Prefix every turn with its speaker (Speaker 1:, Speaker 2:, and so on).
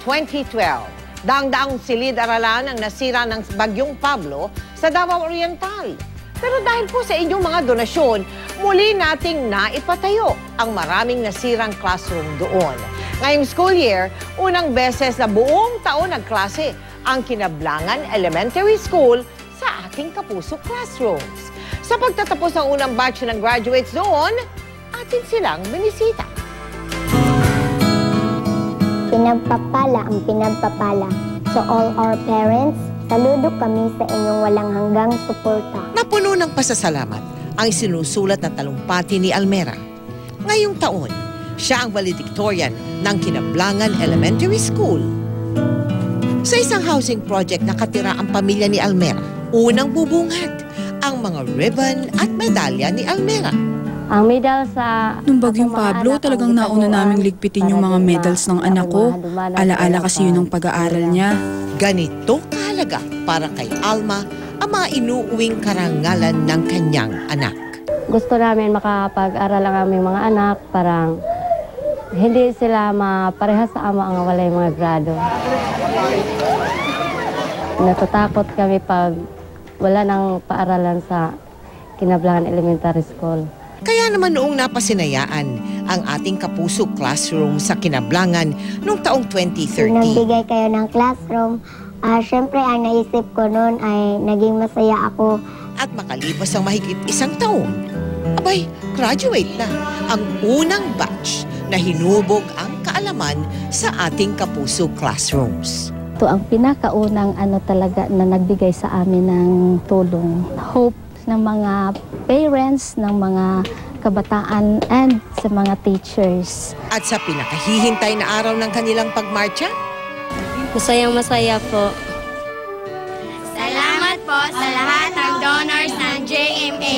Speaker 1: 2012. Daang-daang silid-aralan ang nasira ng Bagyong Pablo sa Davao Oriental. Pero dahil po sa inyong mga donasyon, muli nating naipatayo ang maraming nasirang classroom doon. Ngayong school year, unang beses na buong taon nagklase ang Kinablangan Elementary School sa ating Kapuso classrooms. Sa pagtatapos ng unang batch ng graduates doon, atin silang binisita.
Speaker 2: Pinagpapala ang pinagpapala. So all our parents, saludo kami sa inyong walang hanggang suporta.
Speaker 1: Napuno ng pasasalamat ang isinusulat na talumpati ni Almera. Ngayong taon, siya ang valedictorian ng Kinablangan Elementary School. Sa isang housing project nakatira ang pamilya ni Almera, unang bubungad ang mga ribbon at medalya ni Almera.
Speaker 2: Ang medal sa...
Speaker 3: Nung Bagyong Pablo, talagang nauna naming ligpitin yung mga medals ng anak ko. Alaala kasi yun ang pag-aaral niya.
Speaker 1: Ganito kahalaga para kay Alma ang mga inuuwing karangalan ng kanyang anak.
Speaker 2: Gusto namin makapag-aral ang aming mga anak, parang hindi sila maparehas sa ama ang walay mga grado. Natatakot kami pag wala nang paaralan sa Kinablangan Elementary School.
Speaker 1: Kaya naman noong napasinayaan ang ating Kapuso classroom sa Kinablangan noong taong 2013.
Speaker 2: Nagbigay kayo ng classroom. Siyempre, ang naisip ko noon ay naging masaya ako.
Speaker 1: At makalipas ang mahigit isang taon, abay, graduate na ang unang batch na hinubog ang kaalaman sa ating Kapuso classrooms.
Speaker 2: Ito ang pinakaunang talaga na nagbigay sa amin ng tulong. Hope ng mga parents, ng mga kabataan, and sa mga teachers.
Speaker 1: At sa pinakahihintay na araw ng kanilang pagmarcha,
Speaker 2: Masayang-masaya po.
Speaker 4: Salamat po sa lahat ng donors ng JMA.